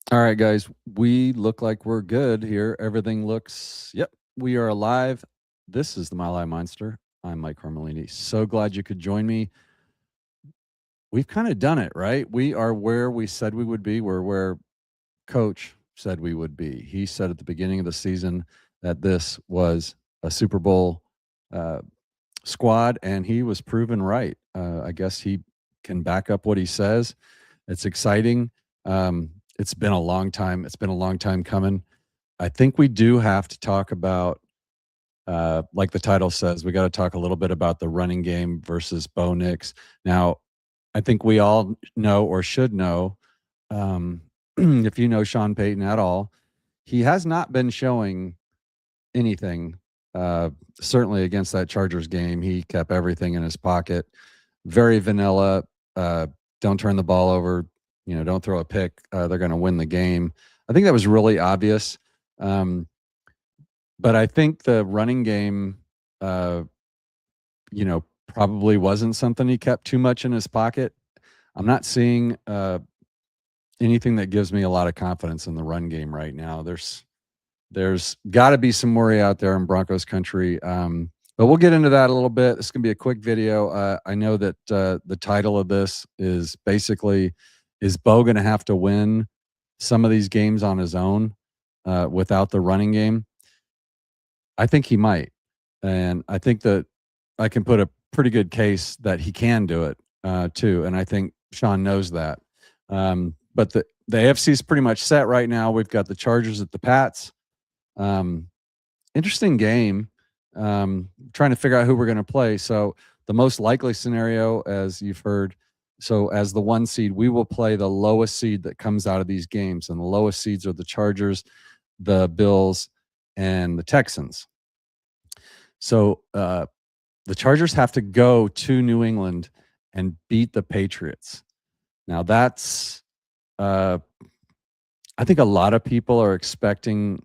All right, guys, we look like we're good here. Everything looks, yep, we are alive. This is the Mile High Monster. I'm Mike Carmelini. So glad you could join me. We've kind of done it, right? We are where we said we would be. We're where Coach said we would be. He said at the beginning of the season that this was a Super Bowl uh, squad, and he was proven right. I guess he can back up what he says. It's exciting. It's been a long time. It's been a long time coming. I think we do have to talk about, like the title says, we got to talk a little bit about the running game versus Bo Nix. Now, I think we all know or should know, if you know Sean Payton at all, he has not been showing anything. Uh, Certainly against that Chargers game, he kept everything in his pocket. Very vanilla. Uh, don't turn the ball over. Don't throw a pick. They're going to win the game. I think that was really obvious. Um, but I think the running game, uh, probably wasn't something he kept too much in his pocket. I'm not seeing anything that gives me a lot of confidence in the run game right now. There's got to be some worry out there in Broncos country. But we'll get into that a little bit. It's going to be a quick video. I know that the title of this is basically, is Bo going to have to win some of these games on his own without the running game? I think he might. And I think that I can put a pretty good case that he can do it too. And I think Sean knows that. But the AFC is pretty much set right now. We've got the Chargers at the Pats. Interesting game. Trying to figure out who we're going to play. So the most likely scenario, as you've heard, so as the 1 seed, we will play the lowest seed that comes out of these games, and the lowest seeds are the Chargers, the Bills, and the Texans. So the Chargers have to go to New England and beat the Patriots. Now that's, I think a lot of people are expecting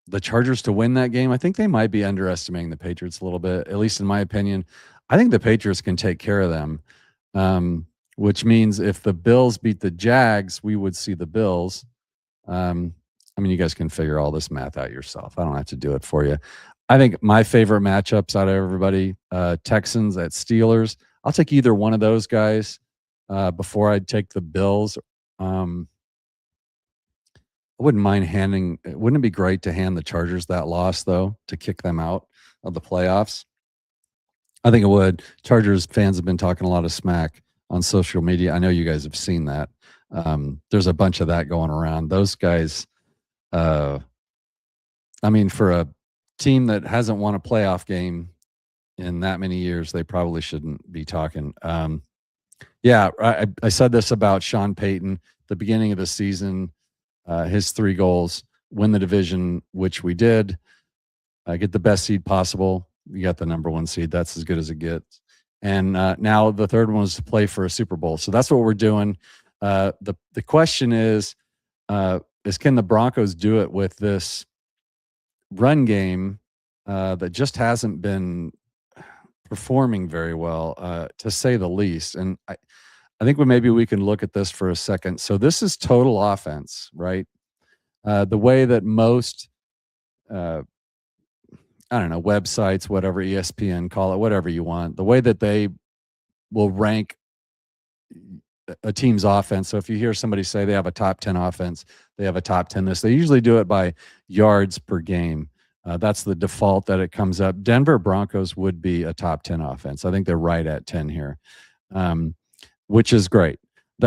the Chargers to win that game. I think they might be underestimating the Patriots a little bit, at least in my opinion. I think the Patriots can take care of them, which means if the Bills beat the Jags, we would see the Bills. I mean, you guys can figure all this math out yourself. I don't have to do it for you. I think my favorite matchups out of everybody, Texans at Steelers. I'll take either one of those guys before I'd take the Bills. I wouldn't mind wouldn't it be great to hand the Chargers that loss, though, to kick them out of the playoffs? I think it would. Chargers fans have been talking a lot of smack on social media. I know you guys have seen that. There's a bunch of that going around. Those guys, I mean, for a team that hasn't won a playoff game in that many years, they probably shouldn't be talking. Yeah, I said this about Sean Payton, the beginning of the season. His 3 goals: win the division, which we did, get the best seed possible. You got the number 1 seed. That's as good as it gets. And now the third one was to play for a Super Bowl. So that's what we're doing. The question is can the Broncos do it with this run game that just hasn't been performing very well, to say the least? And I think maybe we can look at this for a second. So this is total offense, right? The way that most, I don't know, websites, whatever, ESPN, call it whatever you want, the way that they will rank a team's offense. So if you hear somebody say they have a top 10 offense, they have a top 10 this, they usually do it by yards per game. That's the default that it comes up. Denver Broncos would be a top 10 offense. I think they're right at 10 here. Which is great.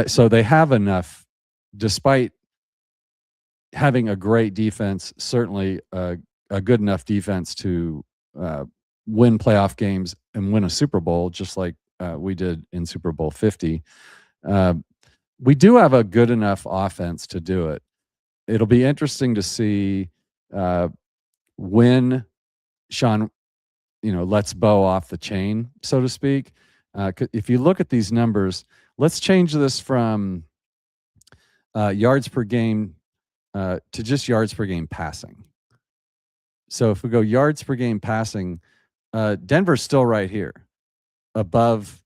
So they have enough, despite having a great defense, certainly a good enough defense to win playoff games and win a Super Bowl, just like we did in Super Bowl 50. We do have a good enough offense to do it. It'll be interesting to see when Sean, lets Bo off the chain, so to speak. If you look at these numbers, let's change this from yards per game to just yards per game passing. So if we go yards per game passing, Denver's still right here, above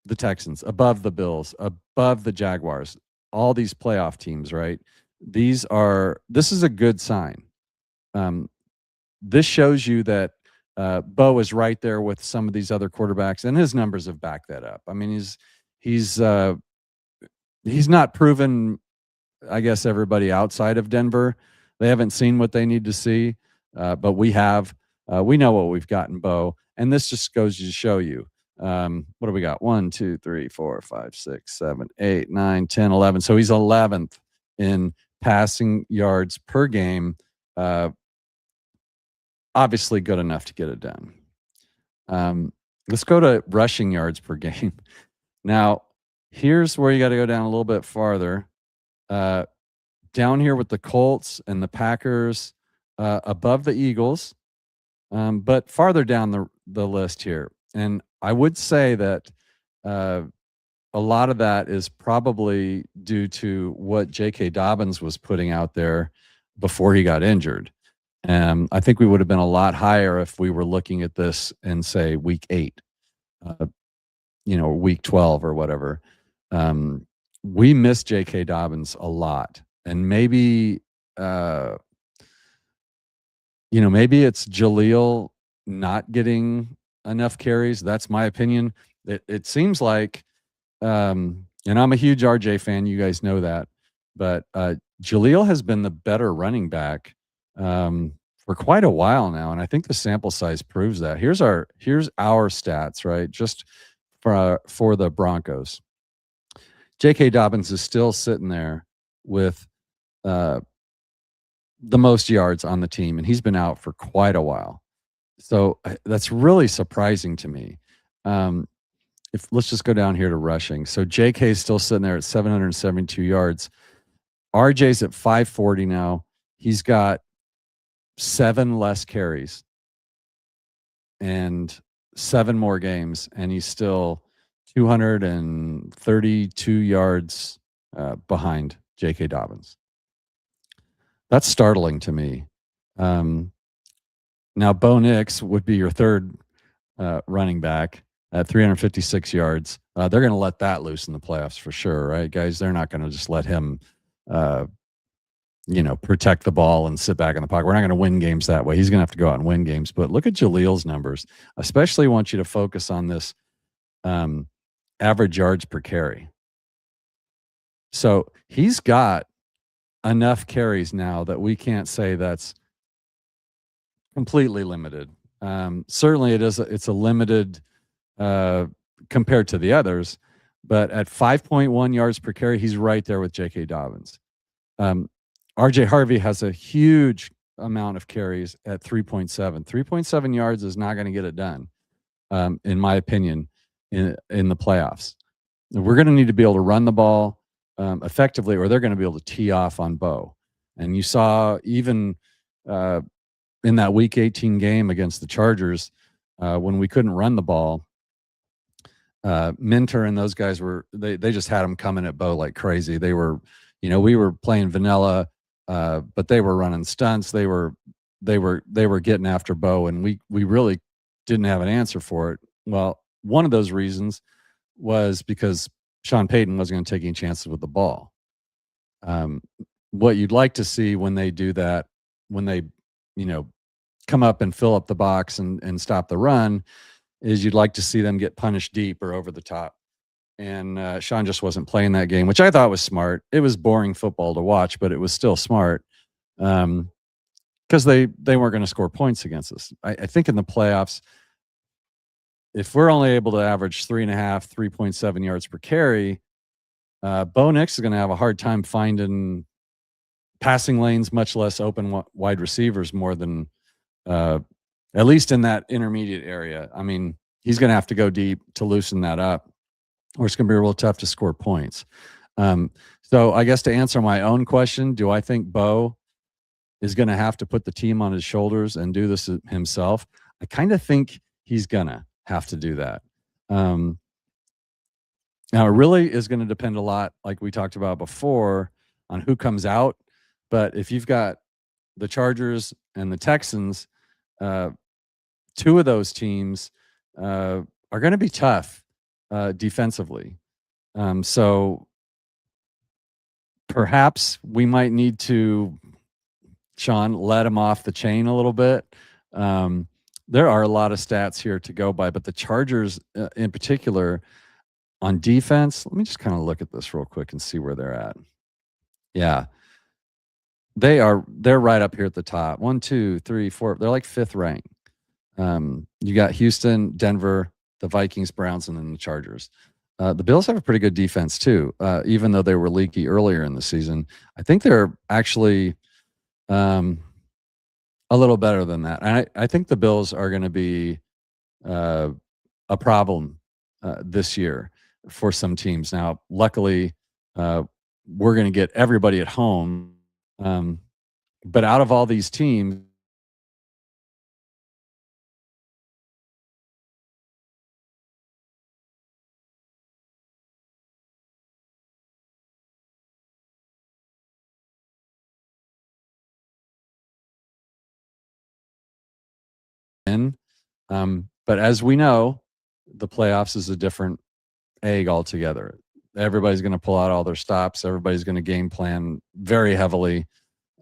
the Texans, above the Bills, above the Jaguars. all these playoff teams, right? This is a good sign. Um, this shows you that Bo is right there with some of these other quarterbacks, and his numbers have backed that up. I mean, he's not proven, I guess, everybody outside of Denver. They haven't seen what they need to see, but we have. We know what we've got in Bo, and this just goes to show you. What do we got? 1, 2, 3, 4, 5, 6, 7, 8, 9, 10, 11. So he's 11th in passing yards per game. Obviously good enough to get it done. Let's go to rushing yards per game. Now, here's where you got to go down a little bit farther. Down here with the Colts and the Packers, above the Eagles, but farther down the list here. And I would say that a lot of that is probably due to what JK Dobbins was putting out there before he got injured. I think we would have been a lot higher if we were looking at this in, say, week 8, week 12 or whatever. We miss JK Dobbins a lot. And maybe, maybe it's Jaleel not getting enough carries. That's my opinion. It seems like, and I'm a huge RJ fan. You guys know that. But Jaleel has been the better running back for quite a while now, and I think the sample size proves that. Here's our stats, right? Just for the Broncos. JK Dobbins is still sitting there with the most yards on the team, and he's been out for quite a while. So that's really surprising to me. Let's just go down here to rushing. So JK is still sitting there at 772 yards. RJ's at 540 now. He's got 7 less carries and 7 more games, and he's still 232 yards behind JK Dobbins. That's startling to me. Now, Bo Nix would be your third running back at 356 yards. They're going to let that loose in the playoffs for sure, right, guys? They're not going to just let him, protect the ball and sit back in the pocket. We're not going to win games that way. He's going to have to go out and win games. But look at Jaleel's numbers. Especially want you to focus on this average yards per carry. So he's got enough carries now that we can't say that's completely limited. Certainly it's a limited compared to the others, but at 5.1 yards per carry, he's right there with JK Dobbins. RJ Harvey has a huge amount of carries at 3.7. 3.7 yards is not going to get it done, in my opinion, in the playoffs. We're going to need to be able to run the ball effectively, or they're going to be able to tee off on Bo. And you saw even in that Week 18 game against the Chargers, when we couldn't run the ball, Minter and those guys they just had them coming at Bo like crazy. They were, we were playing vanilla, but they were running stunts. They were getting after Bo, and we really didn't have an answer for it. Well, one of those reasons was because Sean Payton wasn't going to take any chances with the ball. What you'd like to see when they do that, when they, come up and fill up the box and stop the run, is you'd like to see them get punished deep or over the top. And Sean just wasn't playing that game, which I thought was smart. It was boring football to watch, but it was still smart because they weren't going to score points against us. I think in the playoffs, if we're only able to average 3.5, 3.7 yards per carry, Bo Nix is going to have a hard time finding passing lanes, much less open wide receivers, more than at least in that intermediate area. I mean, he's going to have to go deep to loosen that up, or it's going to be real tough to score points. So I guess to answer my own question, do I think Bo is going to have to put the team on his shoulders and do this himself? I kind of think he's going to have to do that. Now, it really is going to depend a lot, like we talked about before, on who comes out. But if you've got the Chargers and the Texans, 2 of those teams are going to be tough defensively. So perhaps we might need to, Sean, let him off the chain a little bit. There are a lot of stats here to go by, but the Chargers in particular on defense, let me just kind of look at this real quick and see where they're at. Yeah. They're right up here at the top. 1, 2, 3, 4. They're like 5th ranked. You got Houston, Denver, the Vikings, Browns, and then the Chargers. The Bills have a pretty good defense too, even though they were leaky earlier in the season. I think they're actually a little better than that. And I think the Bills are going to be a problem this year for some teams. Now, luckily, we're going to get everybody at home. But out of all these teams, but as we know, the playoffs is a different egg altogether. Everybody's going to pull out all their stops. Everybody's going to game plan very heavily.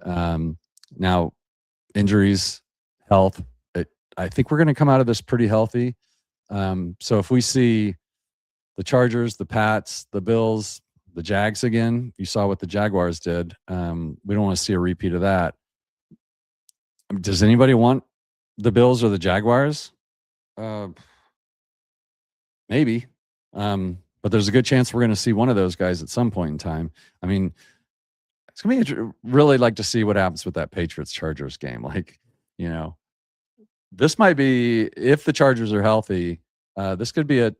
Now, injuries, health. I think we're going to come out of this pretty healthy. So if we see the Chargers, the Pats, the Bills, the Jags again, you saw what the Jaguars did. We don't want to see a repeat of that. Does anybody want the Bills or the Jaguars? Maybe. But there's a good chance we're going to see one of those guys at some point in time. I mean, it's going to be really like to see what happens with that Patriots-Chargers game. Like, this might be, if the Chargers are healthy, this could be a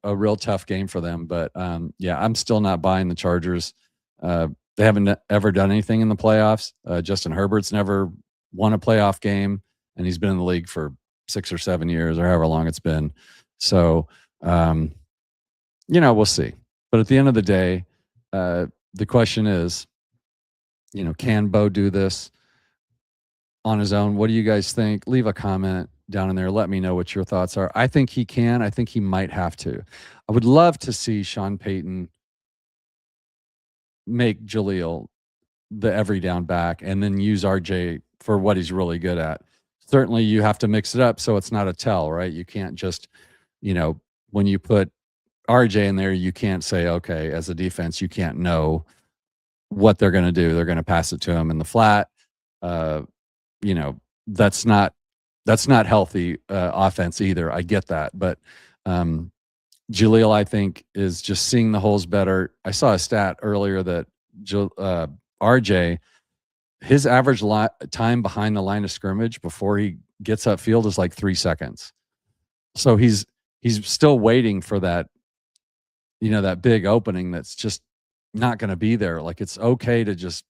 real tough game for them. But, yeah, I'm still not buying the Chargers. They haven't ever done anything in the playoffs. Justin Herbert's never won a playoff game, and he's been in the league for 6 or 7 years or however long it's been. So, we'll see. But at the end of the day, the question is, can Bo do this on his own? What do you guys think? Leave a comment down in there. Let me know what your thoughts are. I think he can. I think he might have to. I would love to see Sean Payton make Jaleel the every down back and then use RJ for what he's really good at. Certainly you have to mix it up so it's not a tell, right? You can't just, when you put RJ in there, you can't say, okay, as a defense, you can't know what they're going to do. They're going to pass it to him in the flat. That's not healthy offense either. I get that. But Jaleel, I think, is just seeing the holes better. I saw a stat earlier that RJ, his average time behind the line of scrimmage before he gets upfield is like 3 seconds. So he's still waiting for that, that big opening that's just not going to be there. Like, it's okay to just,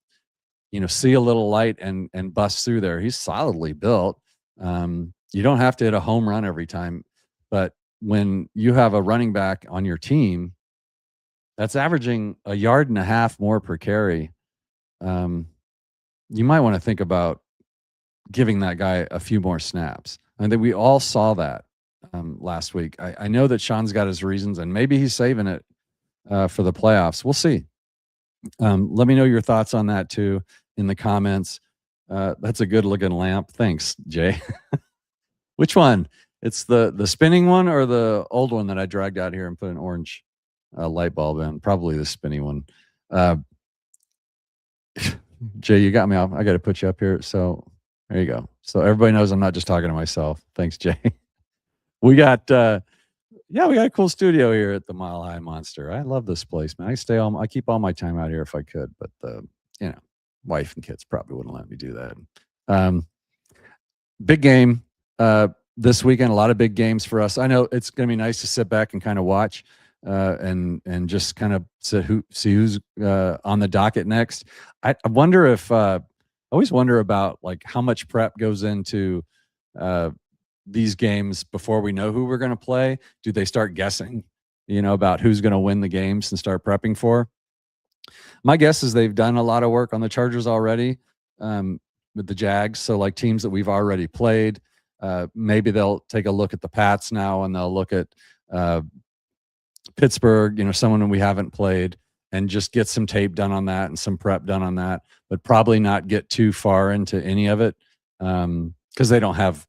see a little light and bust through there. He's solidly built. You don't have to hit a home run every time, but when you have a running back on your team that's averaging 1.5 yards more per carry, you might want to think about giving that guy a few more snaps. And that we all saw that last week. I know that Sean's got his reasons, and maybe he's saving it for the playoffs. We'll see. Let me know your thoughts on that too in the comments. That's a good looking lamp. Thanks, Jay. Which one? It's the spinning one or the old one that I dragged out here and put an orange light bulb in? Probably the spinny one. Jay, you got me off. I got to put you up here. So there you go. So everybody knows I'm not just talking to myself. Thanks, Jay. We got we got a cool studio here at the Mile High Monster. I love this place, man. I keep all my time out here if I could, but wife and kids probably wouldn't let me do that. Big game this weekend. A lot of big games for us. I know it's going to be nice to sit back and kind of watch and just kind of see who's on the docket next. I wonder if I always wonder about like how much prep goes into these games before we know who we're going to play. Do they start guessing, about who's going to win the games and start prepping for? My guess is they've done a lot of work on the Chargers already with the Jags. So like teams that we've already played, maybe they'll take a look at the Pats now and they'll look at Pittsburgh, someone we haven't played, and just get some tape done on that and some prep done on that, but probably not get too far into any of it because they don't have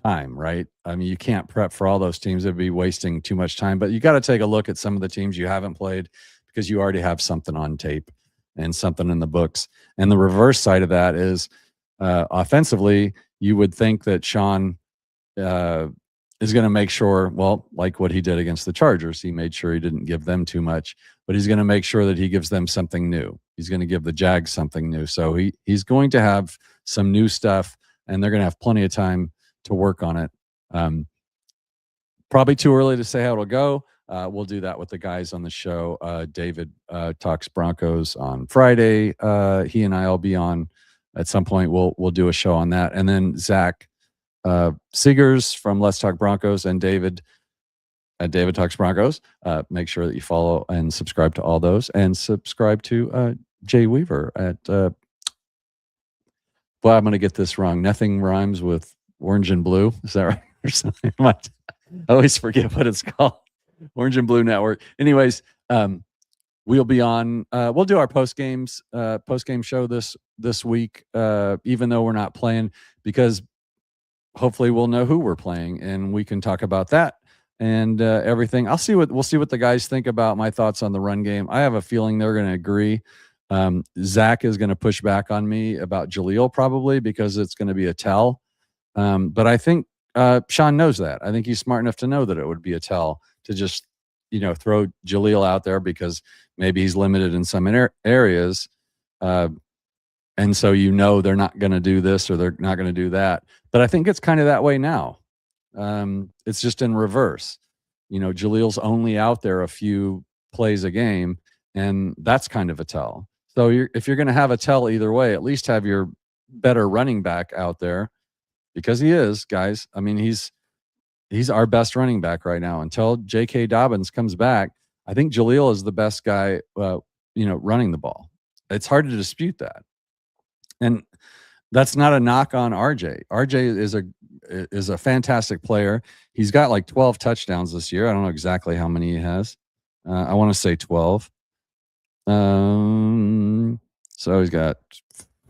time, right? I mean, you can't prep for all those teams. It'd be wasting too much time, but you got to take a look at some of the teams you haven't played because you already have something on tape and something in the books. And the reverse side of that is offensively, you would think that Sean is going to make sure, well, like what he did against the Chargers, he made sure he didn't give them too much, but he's going to make sure that he gives them something new. He's going to give the Jags something new. So he's going to have some new stuff, and they're going to have plenty of time to work on it. Probably too early to say how it'll go. We'll do that with the guys on the show. David talks Broncos on Friday. He and I will be on at some point. We'll do a show on that, and then Zach Seegers from Let's Talk Broncos and David at David Talks Broncos. Make sure that you follow and subscribe to all those, and subscribe to Jay Weaver at. Well, I'm going to get this wrong. Nothing rhymes with orange and blue. Is that right? Or something? I always forget what it's called. Orange and Blue Network. Anyways, we'll be on. We'll do our post game show this week, even though we're not playing, because hopefully we'll know who we're playing and we can talk about that and everything. We'll see what the guys think about my thoughts on the run game. I have a feeling they're going to agree. Zach is going to push back on me about Jaleel probably because it's going to be a tell. But I think Sean knows that. I think he's smart enough to know that it would be a tell to just, throw Jaleel out there because maybe he's limited in some areas. And so they're not going to do this or they're not going to do that. But I think it's kind of that way now. It's just in reverse. Jaleel's only out there a few plays a game, and that's kind of a tell. So if you're going to have a tell either way, at least have your better running back out there, because he is, guys. I mean, he's our best running back right now. Until JK Dobbins comes back, I think Jaleel is the best guy, running the ball. It's hard to dispute that. And that's not a knock on RJ. RJ is a fantastic player. He's got like 12 touchdowns this year. I don't know exactly how many he has. I want to say 12. So he's got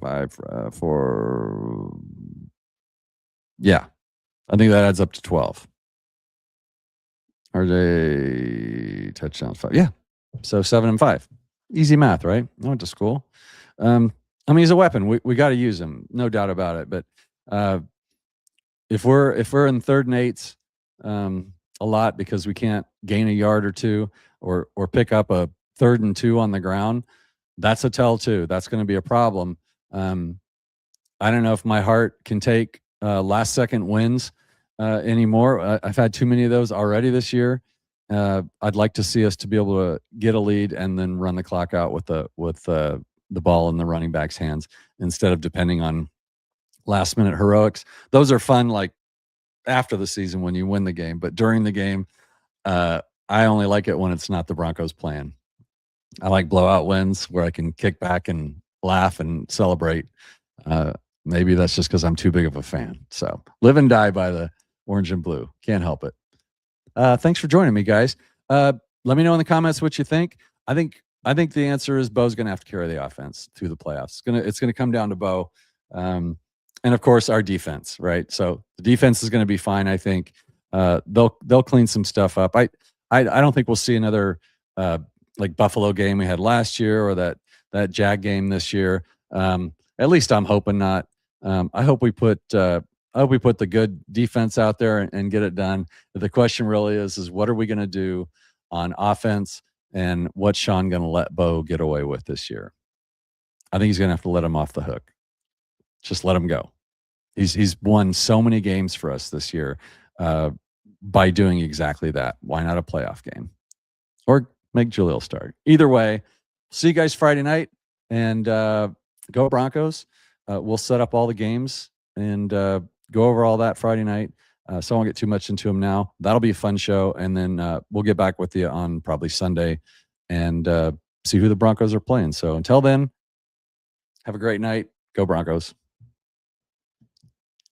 5, 4. Yeah, I think that adds up to 12. RJ touchdowns 5. Yeah, so 7 and 5. Easy math, right? I went to school. He's a weapon. We got to use him, no doubt about it. But if we're in 3rd and 8s a lot because we can't gain a yard or two or pick up a 3rd and 2 on the ground, that's a tell too. That's going to be a problem. I don't know if my heart can take last second wins anymore. I've had too many of those already this year. I'd like to see us to be able to get a lead and then run the clock out with the ball in the running back's hands instead of depending on last minute heroics. Those are fun, like after the season when you win the game, but during the game, I only like it when it's not the Broncos playing. I like blowout wins where I can kick back and laugh and celebrate. Maybe that's just because I'm too big of a fan. So live and die by the orange and blue. Can't help it. Thanks for joining me, guys. Let me know in the comments what you think. I think the answer is Bo's going to have to carry the offense through the playoffs. It's gonna come down to Bo, and of course our defense, right? So the defense is going to be fine. I think they'll clean some stuff up. I don't think we'll see another like Buffalo game we had last year or that Jag game this year. At least I'm hoping not. I hope we put the good defense out there and get it done. But the question really is what are we going to do on offense, and what's Sean going to let Bo get away with this year? I think he's going to have to let him off the hook. Just let him go. He's won so many games for us this year by doing exactly that. Why not a playoff game? Or make Jaleel start. Either way, see you guys Friday night, and go Broncos. We'll set up all the games and go over all that Friday night. So I won't get too much into them now. That'll be a fun show. And then we'll get back with you on probably Sunday and see who the Broncos are playing. So until then, have a great night. Go Broncos.